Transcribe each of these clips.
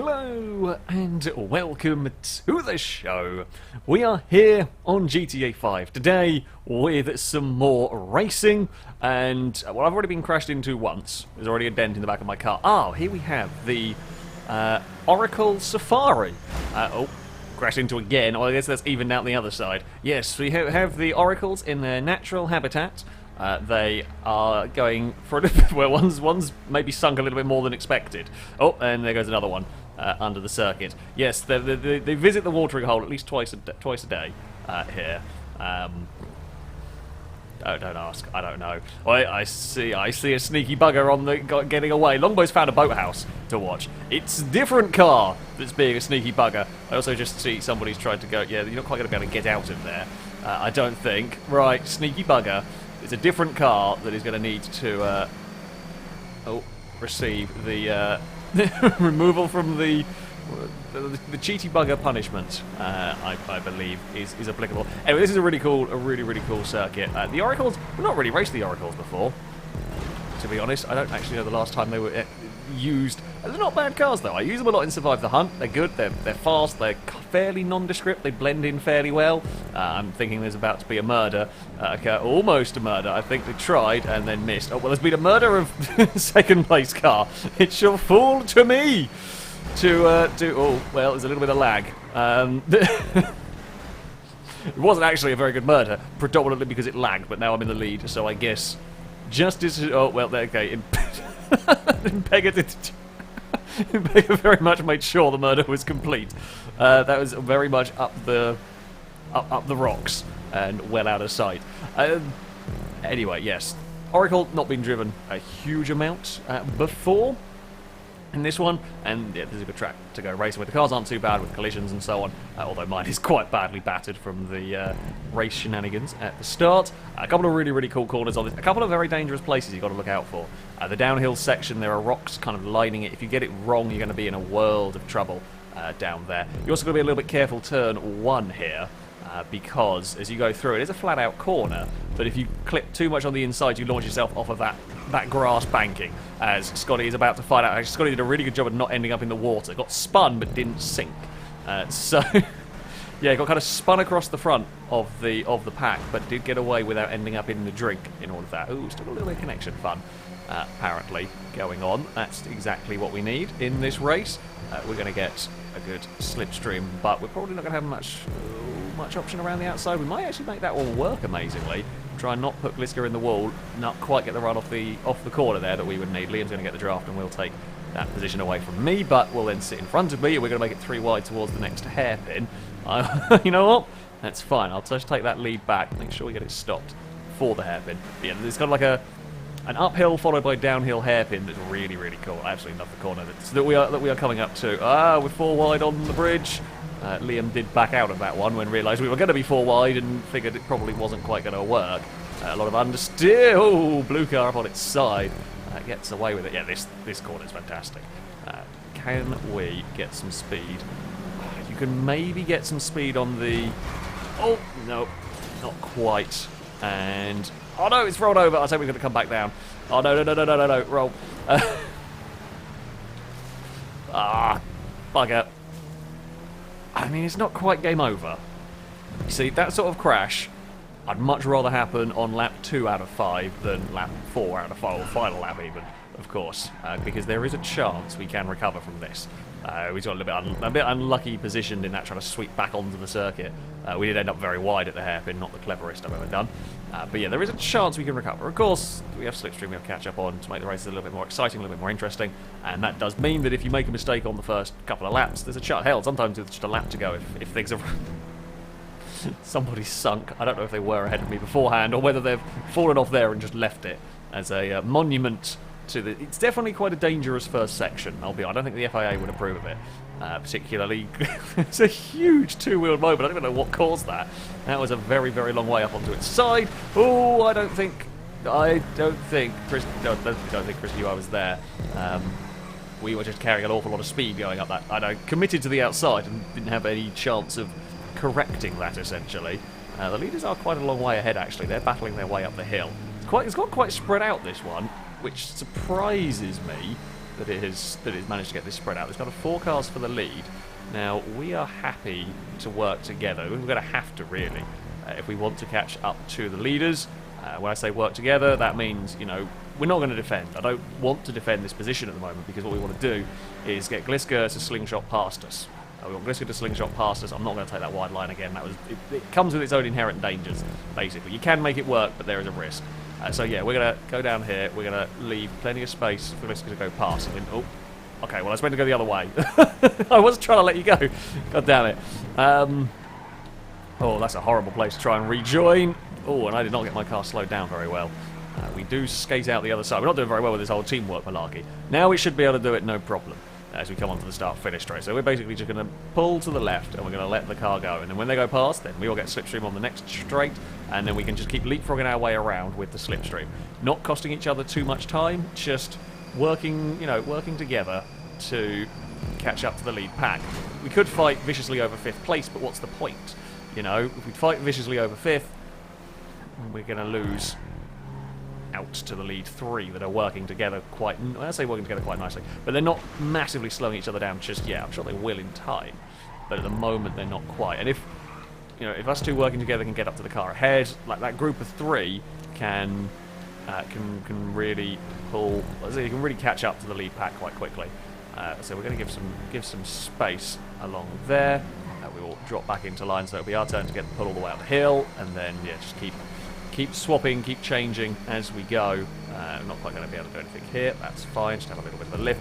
Hello and welcome to the show. We are here on GTA 5 today with some more racing, and well, I've already been crashed into once. There's already a dent in the back of my car. Oh, here we have the Oracle Safari. Crashed into again. Oh, I guess that's evened out the other side. Yes, we have the Oracles in their natural habitat. They are going for a little bit where one's maybe sunk a little bit more than expected. Oh, and there goes another one under the circuit. Yes, they visit the watering hole at least twice a day here. Oh, don't ask. I don't know. I see a sneaky bugger on the getting away. Longboy's found a boathouse to watch. It's a different car that's being a sneaky bugger. I also just see somebody's tried to go. Yeah, you're not quite going to be able to get out of there. I don't think. Right, sneaky bugger. It's a different car that is going to need to receive the removal from the cheaty bugger punishment. I believe is applicable. Anyway, this is a really cool circuit. The Oracles, we've not really raced the Oracles before, to be honest. I don't actually know the last time they were used. They're not bad cars though. I use them a lot in Survive the Hunt. They're good. They're fast. They're fairly nondescript. They blend in fairly well. I'm thinking there's about to be a murder. Almost a murder. I think they tried and then missed. Oh well, there's been a murder of second place car. It shall fall to me to do. Oh well, there's a little bit of lag. It wasn't actually a very good murder, predominantly because it lagged. But now I'm in the lead, so I guess justice. Oh well, okay. Impega very much made sure the murder was complete. That was very much up the rocks and well out of sight. Anyway, yes, Oracle not been driven a huge amount before in this one, and yeah, this is a good track to go racing with. The cars aren't too bad with collisions and so on, although mine is quite badly battered from the race shenanigans at the start. A couple of really cool corners on this, a couple of very dangerous places you've got to look out for. The downhill section, there are rocks kind of lining it. If you get it wrong, you're going to be in a world of trouble down there. You're also going to be a little bit careful turn 1 here, because as you go through it is a flat out corner, but if you clip too much on the inside, you launch yourself off of that grass banking, as Scotty is about to find out. Actually, Scotty did a really good job of not ending up in the water. Got spun but didn't sink. So yeah, got kind of spun across the front of the pack, but did get away without ending up in the drink in all of that. Ooh, still a little bit of connection fun apparently going on. That's exactly what we need in this race. We're going to get a good slipstream, but we're probably not going to have much option around the outside. We might actually make that one work amazingly. Try and not put Gliska in the wall, not quite get the run off the corner there that we would need. Liam's going to get the draft and we'll take that position away from me, but we'll then sit in front of me and we're going to make it 3 wide towards the next hairpin. You know what? That's fine. I'll just take that lead back, make sure we get it stopped for the hairpin. Yeah, there's kind of like an uphill followed by downhill hairpin that's really cool. I absolutely love the corner that we are coming up to. We're 4 wide on the bridge. Liam did back out of that one when realised we were going to be 4 wide and figured it probably wasn't quite going to work. A lot of understeer. Oh, blue car up on its side. Gets away with it. Yeah, this corner is fantastic. Can we get some speed? You can maybe get some speed on the... Oh, no, not quite. And... Oh no, it's rolled over. I think we're going to come back down. Oh no, roll. Bugger. I mean, it's not quite game over. You see, that sort of crash, I'd much rather happen on lap 2 out of 5 than lap 4 out of 5, or final lap even, of course, because there is a chance we can recover from this. We got a bit unlucky positioned in that, trying to sweep back onto the circuit. We did end up very wide at the hairpin, not the cleverest I've ever done. But yeah, there is a chance we can recover. Of course, we have slipstream, we have catch up on to make the races a little bit more exciting, a little bit more interesting. And that does mean that if you make a mistake on the first couple of laps, there's a chance. Hell, sometimes it's just a lap to go if things are... Somebody's sunk. I don't know if they were ahead of me beforehand or whether they've fallen off there and just left it as a monument to the... It's definitely quite a dangerous first section, I don't think the FIA would approve of it. Particularly, it's a huge 2-wheeled moment. I don't even know what caused that. That was a very long way up onto its side. Oh, I don't think Chris knew I was there. We were just carrying an awful lot of speed going up that. I committed to the outside and didn't have any chance of correcting that, essentially. The leaders are quite a long way ahead, actually. They're battling their way up the hill. It's got quite spread out, this one, which surprises me. that it has managed to get this spread out. There's kind of 4 cars for the lead. Now, we are happy to work together. We're going to have to, really, if we want to catch up to the leaders. When I say work together, that means, you know, we're not going to defend. I don't want to defend this position at the moment, because what we want to do is get Gliska to slingshot past us. We want Gliska to slingshot past us. I'm not going to take that wide line again. It comes with its own inherent dangers, basically. You can make it work, but there is a risk. So yeah, we're going to go down here. We're going to leave plenty of space for Gliska to go past. And then, oh, okay, well, I was meant to go the other way. I was trying to let you go. God damn it. Oh, that's a horrible place to try and rejoin. Oh, and I did not get my car slowed down very well. We do skate out the other side. We're not doing very well with this whole teamwork malarkey. Now we should be able to do it no problem as we come onto the start-finish straight. So we're basically just going to pull to the left, and we're going to let the car go. And then when they go past, then we all get slipstream on the next straight, and then we can just keep leapfrogging our way around with the slipstream. Not costing each other too much time, just working, you know, working together to catch up to the lead pack. We could fight viciously over 5th place, but what's the point? You know, if we fight viciously over 5th, we're going to lose out to the lead 3 that are working together quite... I say working together quite nicely, but they're not massively slowing each other down just yet. I'm sure they will in time, but at the moment they're not quite. And if, you know, if us 2 working together can get up to the car ahead, like that group of 3 can really pull... You can really catch up to the lead pack quite quickly. So we're going to give some space along there. We will drop back into line, so it'll be our turn to get the pull all the way up the hill, and then yeah, just keep swapping, keep changing as we go. I'm not quite going to be able to do anything here. That's fine. Just have a little bit of a lift.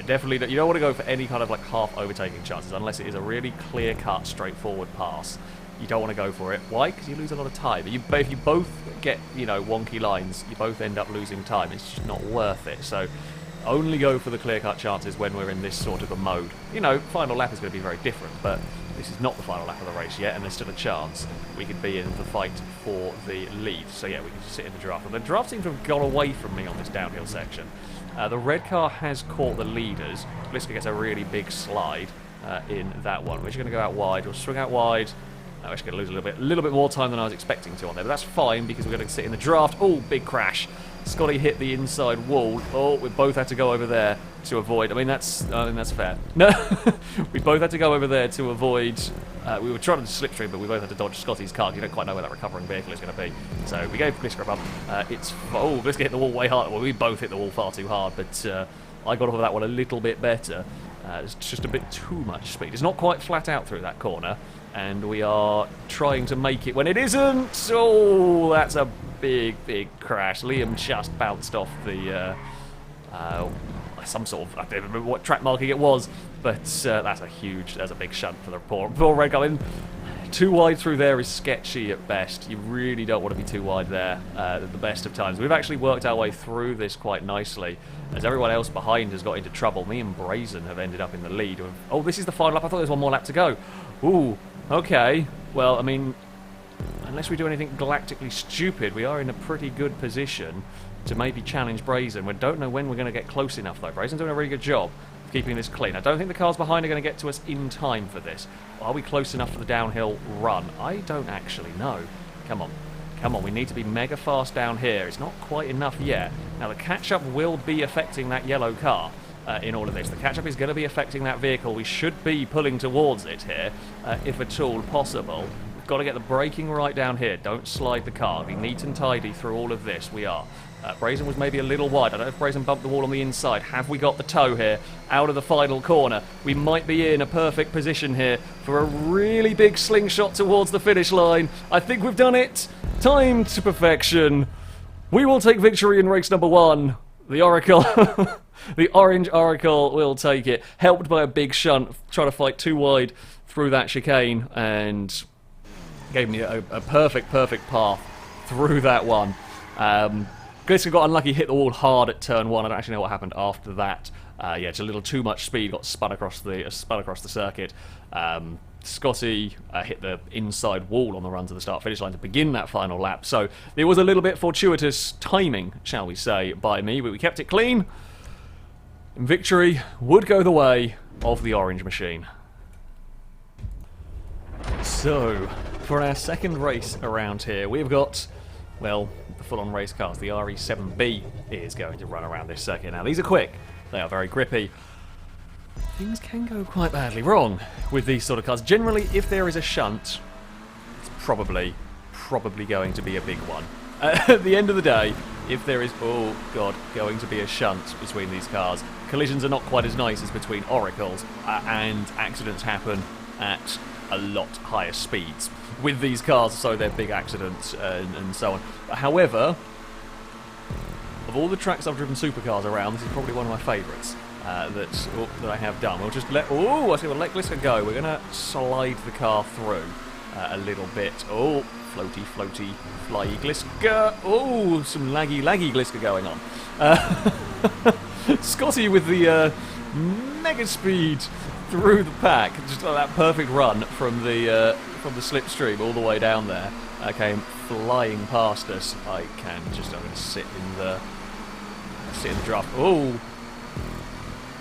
Definitely, you don't want to go for any kind of like half overtaking chances unless it is a really clear-cut, straightforward pass. You don't want to go for it. Why? Because you lose a lot of time. If you both get, you know, wonky lines, you both end up losing time. It's just not worth it. So only go for the clear-cut chances when we're in this sort of a mode. You know, final lap is going to be very different, but this is not the final lap of the race yet, and there's still a chance we could be in the fight for the lead. So yeah, we can just sit in the draft. And the draft seems to have gone away from me on this downhill section. The red car has caught the leaders. Gliska gets a really big slide in that one. We're just going to go out wide. We'll swing out wide. We're actually going to lose a little bit more time than I was expecting to on there, but that's fine because we're going to sit in the draft. Oh, big crash. Scotty hit the inside wall. Oh, we both had to go over there to avoid. I think that's fair. No, we both had to go over there to avoid. We were trying to slipstream, but we both had to dodge Scotty's car. You don't quite know where that recovering vehicle is going to be. So we gave Gliska a bump. Gliska hit the wall way hard. Well, we both hit the wall far too hard, but I got off of that one a little bit better. It's just a bit too much speed. It's not quite flat out through that corner, and we are trying to make it when it isn't. Oh, that's a big crash. Liam just bounced off the some sort of, I don't remember what track marking it was, but that's a big shunt for the poor red car. Too wide through there is sketchy at best. You really don't want to be too wide there at the best of times. We've actually worked our way through this quite nicely, as everyone else behind has got into trouble. Me and Brazen have ended up in the lead. Oh, this is the final lap. I thought there was one more lap to go. Ooh, okay. Well, I mean, unless we do anything galactically stupid, we are in a pretty good position to maybe challenge Brazen. We don't know when we're going to get close enough, though. Brazen's doing a really good job of keeping this clean. I don't think the cars behind are going to get to us in time for this. Are we close enough for the downhill run? I don't actually know. Come on. Come on, we need to be mega fast down here. It's not quite enough yet. Now, the catch-up will be affecting that yellow car in all of this. The catch-up is going to be affecting that vehicle. We should be pulling towards it here, if at all possible. We've got to get the braking right down here. Don't slide the car. Be neat and tidy through all of this. We are. Brazen was maybe a little wide. I don't know if Brazen bumped the wall on the inside. Have we got the toe here out of the final corner? We might be in a perfect position here for a really big slingshot towards the finish line. I think we've done it. Time to perfection. We will take victory in race number 1. The Oracle, the Orange Oracle will take it. Helped by a big shunt, trying to fight too wide through that chicane, and gave me a perfect path through that one. Gliska got unlucky, hit the wall hard at turn 1. I don't actually know what happened after that. Yeah, it's a little too much speed, got spun across the circuit. Scotty hit the inside wall on the run to the start-finish line to begin that final lap. So it was a little bit fortuitous timing, shall we say, by me, but we kept it clean. And victory would go the way of the orange machine. So, for our second race around here, we've got, well, the full-on race cars. The RE7B is going to run around this circuit. Now, these are quick. They are very grippy. Things can go quite badly wrong with these sort of cars. Generally, if there is a shunt, it's probably going to be a big one. At the end of the day, if there is, oh god, going to be a shunt between these cars, collisions are not quite as nice as between oracles, and accidents happen at a lot higher speeds with these cars, so they're big accidents and so on. However, of all the tracks I've driven supercars around, this is probably one of my favourites that I have done. We'll just let let Gliska go. We're going to slide the car through a little bit. Oh, floaty, flyy Gliska. Oh, some laggy Gliska going on. Scotty with the mega speed through the pack, just like that perfect run from the slipstream all the way down there. Came flying past us. I'm going to sit in the draft. Oh.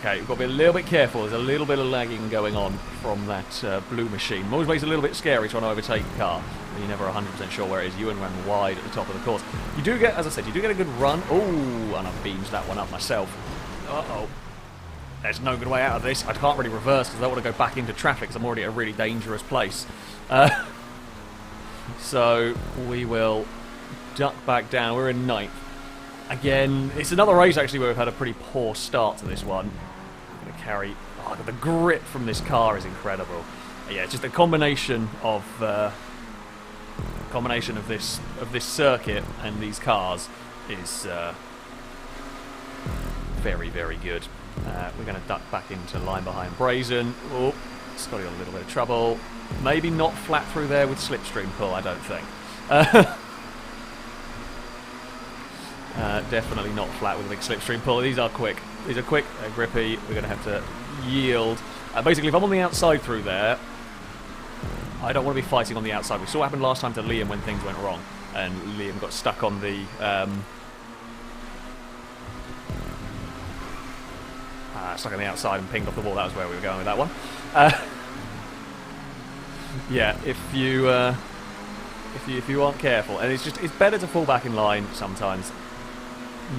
Okay, we've got to be a little bit careful. There's a little bit of lagging going on from that blue machine. Always makes it a little bit scary trying to overtake a car. You're never 100% sure where it is. Ewan ran wide at the top of the course. You do get, as I said, you do get a good run. Oh, and I've beamed that one up myself. Uh-oh. There's no good way out of this. I can't really reverse because I don't want to go back into traffic because I'm already at a really dangerous place. So we will duck back down. We're in 9th. Again, it's another race actually where we've had a pretty poor start to this one. I'm going to carry... Oh, the grip from this car is incredible. Yeah, just a combination of this circuit and these cars is very, very good. We're going to duck back into line behind Brazen. Oh, Scotty got a little bit of trouble. Maybe not flat through there with slipstream pull, I don't think. Definitely not flat with a big slipstream pull. These are quick. They're grippy. We're going to have to yield. Basically, if I'm on the outside through there, I don't want to be fighting on the outside. We saw what happened last time to Liam when things went wrong. And Liam got stuck on the... stuck on the outside and pinged off the wall. That was where we were going with that one. Yeah, if you aren't careful, and it's better to fall back in line sometimes,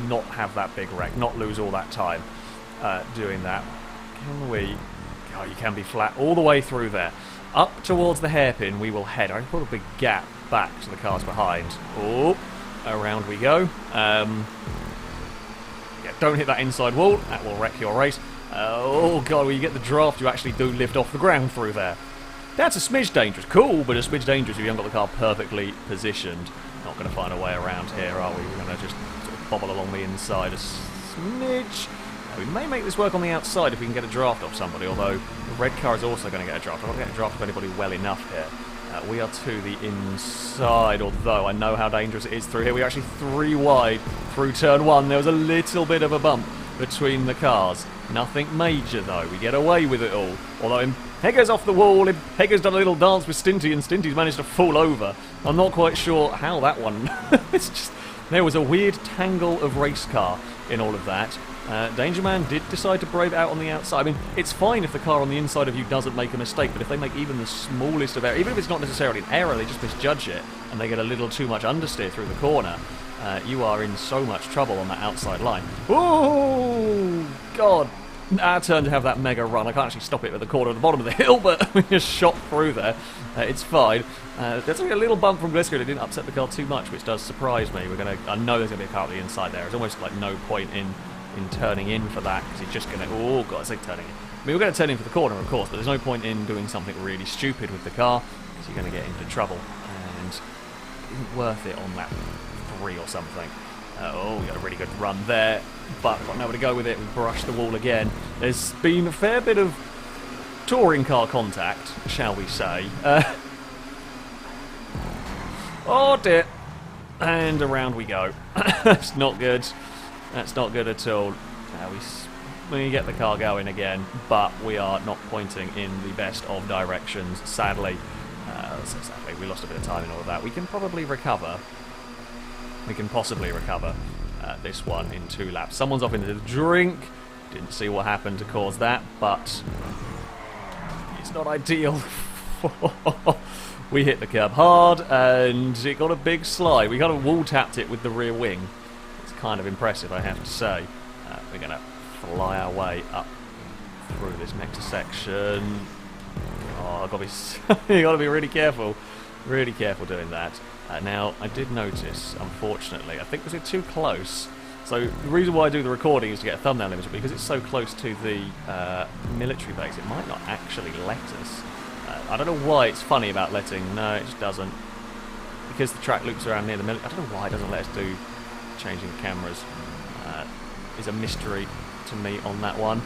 not have that big wreck, not lose all that time doing that. Can we? Oh, you can be flat all the way through there, up towards the hairpin. We will head. I can put a big gap back to the cars behind. Oh, around we go. Yeah, don't hit that inside wall. That will wreck your race. Oh god, when you get the draft, you actually do lift off the ground through there. That's a smidge dangerous. Cool, but a smidge dangerous if you haven't got the car perfectly positioned. Not going to find a way around here, are we? We're going to just sort of bobble along the inside a smidge. We may make this work on the outside if we can get a draft off somebody, although the red car is also going to get a draft. I don't get a draft of anybody well enough here. We are to the inside, although I know how dangerous it is through here. We're actually 3 wide through turn 1. There was a little bit of a bump between the cars. Nothing major, though. We get away with it all. Although Hegger's off the wall. Hegger's done a little dance with Stinty, and Stinty's managed to fall over. I'm not quite sure how that one... It's just... There was a weird tangle of race car in all of that. Danger Man did decide to brave out on the outside. I mean, it's fine if the car on the inside of you doesn't make a mistake, but if they make even the smallest of error, even if it's not necessarily an error, they just misjudge it, and they get a little too much understeer through the corner, you are in so much trouble on that outside line. Oh, God. Our turn to have that mega run. I can't actually stop it at the corner at the bottom of the hill, but we just shot through there. It's fine. There's only a little bump from Gliska. It didn't upset the car too much, which does surprise me. I know there's going to be a car at the inside there. There's almost like no point in turning in for that, because it's just going to... Oh, God, it's like turning in. I mean, we're going to turn in for the corner, of course, but there's no point in doing something really stupid with the car, because you're going to get into trouble. And it isn't worth it on lap 3 or something. Oh, we got a really good run there, but got nowhere to go with it. We brushed the wall again. There's been a fair bit of touring car contact, shall we say. Oh dear. And around we go. That's not good. That's not good at all. We get the car going again, but we are not pointing in the best of directions, sadly. Sadly, we lost a bit of time in all of that. We can probably recover. We can possibly recover this one in 2 laps. Someone's off into the drink. Didn't see what happened to cause that, but it's not ideal. We hit the curb hard, and it got a big slide. We kind of wall tapped it with the rear wing. It's kind of impressive, I have to say. We're going to fly our way up through this next section. Oh, I've got to be, you got to be really careful doing that. Now, I did notice, unfortunately, I think because we're too close. So the reason why I do the recording is to get a thumbnail image, because it's so close to the military base, it might not actually let us. I don't know why it's funny about letting. No, it just doesn't. Because the track loops around near the military. I don't know why it doesn't let us do changing cameras. Is a mystery to me on that one.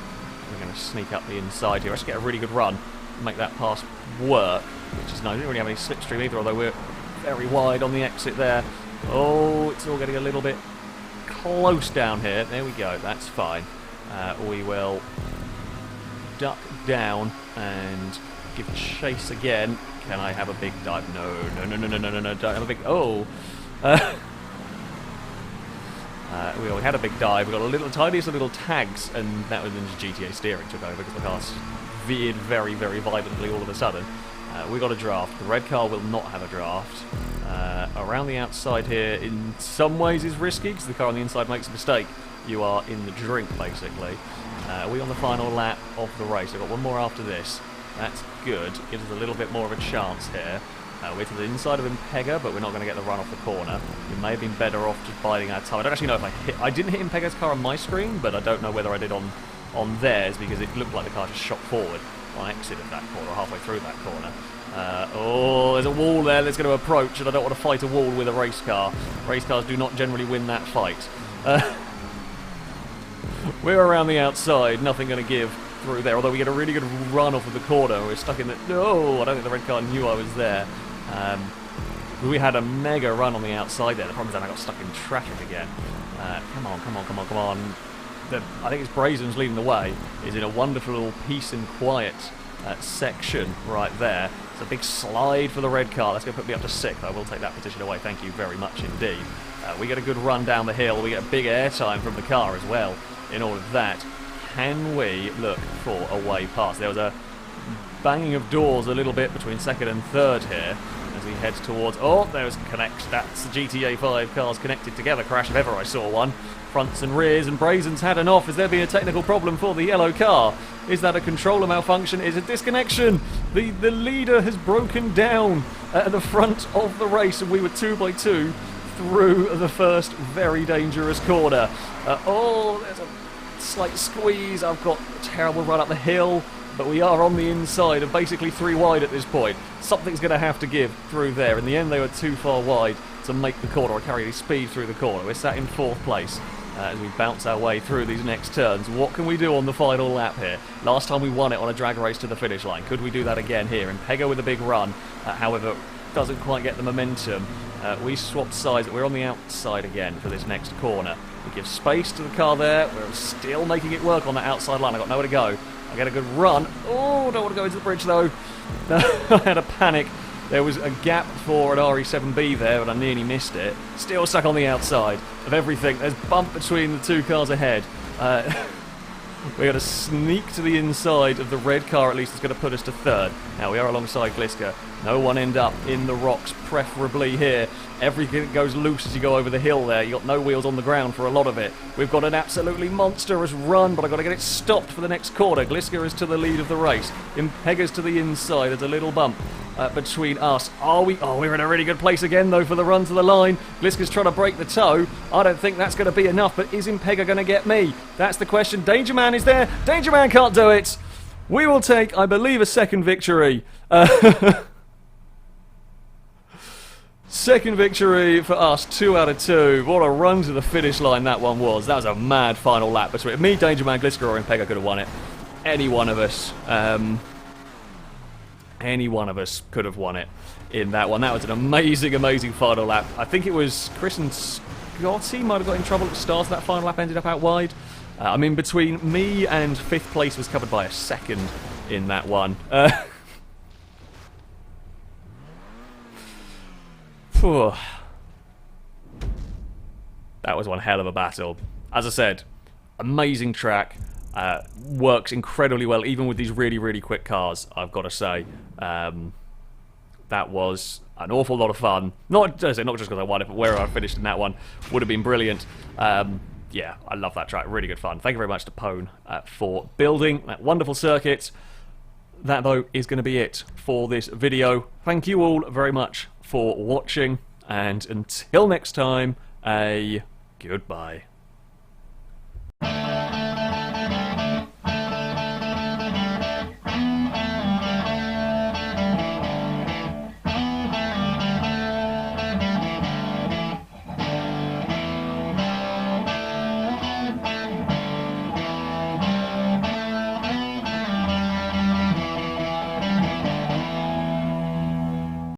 We're going to sneak up the inside here. Let's get a really good run. Make that pass work, which is nice. We didn't really have any slipstream either, although we're very wide on the exit there. Oh, it's all getting a little bit close down here. There we go, that's fine. We will duck down and give chase again. Can I have a big dive? No, don't have a big... Oh! We had a big dive, we got a little, tiniest little tags, and that was when GTA steering took over because the car veered very, very violently all of a sudden. We got a draft. The red car will not have a draft. Around the outside here, in some ways, is risky because the car on the inside makes a mistake. You are in the drink, basically. We're on the final lap of the race. We've got one more after this. That's good. Gives us a little bit more of a chance here. We're to the inside of Impega, but we're not going to get the run off the corner. We may have been better off just biding our time. I don't actually know if I hit... I didn't hit Impega's car on my screen, but I don't know whether I did on theirs, because it looked like the car just shot forward on exit of that corner, or halfway through that corner. Oh, there's a wall there that's going to approach, and I don't want to fight a wall with a race car. Race cars do not generally win that fight. We're around the outside, nothing going to give through there, although we get a really good run off of the corner. We're stuck in the... No, I don't think the red car knew I was there. We had a mega run on the outside there. The problem is that I got stuck in traffic again. Come on. I think it's Brazen's leading the way. Is in a wonderful little peace and quiet section right there. It's a big slide for the red car. That's going to put me up to 6th. I will take that position away. Thank you very much indeed. We get a good run down the hill. We get a big airtime from the car as well. In all of that, can we look for a way past? There was a banging of doors a little bit between 2nd and 3rd here as we head towards... Oh, there's connect. That's the GTA 5 cars connected together crash if ever I saw one. Fronts and rears, and Brazen's had an off. Has there been a technical problem for the yellow car? Is that a controller malfunction? Is it disconnection? The leader has broken down at the front of the race, and we were 2 by 2 through the first very dangerous corner. Oh, there's a slight squeeze. I've got a terrible run up the hill, but we are on the inside of basically 3 wide at this point. Something's going to have to give through there. In the end, they were too far wide to make the corner or carry any speed through the corner. We're sat in 4th place as we bounce our way through these next turns. What can we do on the final lap here? Last time we won it on a drag race to the finish line. Could we do that again here? Impega with a big run, however, doesn't quite get the momentum. We swapped sides, but we're on the outside again for this next corner. We give space to the car there. We're still making it work on that outside line. I've got nowhere to go. I get a good run. Oh, don't want to go into the bridge though. I had a panic. There was a gap for an RE7B there, but I nearly missed it. Still stuck on the outside of everything. There's bump between the 2 cars ahead. We're going to sneak to the inside of the red car, at least it's going to put us to 3rd. Now we are alongside Gliska. No one end up in the rocks, preferably here. Everything goes loose as you go over the hill there. You got no wheels on the ground for a lot of it. We've got an absolutely monstrous run, but I've got to get it stopped for the next corner. Gliska is to the lead of the race. Impega's to the inside. There's a little bump between us. We're in a really good place again, though, for the run to the line. Gliska's trying to break the toe. I don't think that's going to be enough, but is Impega going to get me? That's the question. Danger Man is there. Danger Man can't do it. We will take, I believe, a 2nd victory. Second victory for us, 2 out of 2. What a run to the finish line that one was. That was a mad final lap between me, Danger Man, Gliska, or Impega could have won it. Any one of us could have won it in that one. That was an amazing, amazing final lap. I think it was Chris and Scotty might have got in trouble at the start of that final lap, ended up out wide. I mean, between me and 5th place was covered by a 2nd in that one. That was one hell of a battle. As I said, amazing track. Works incredibly well, even with these really, really quick cars, I've got to say. That was an awful lot of fun. Not just because I won it, but where I finished in that one would have been brilliant. yeah, I love that track. Really good fun. Thank you very much to Pone for building that wonderful circuit. That, though, is going to be it for this video. Thank you all very much for watching, and until next time, a goodbye.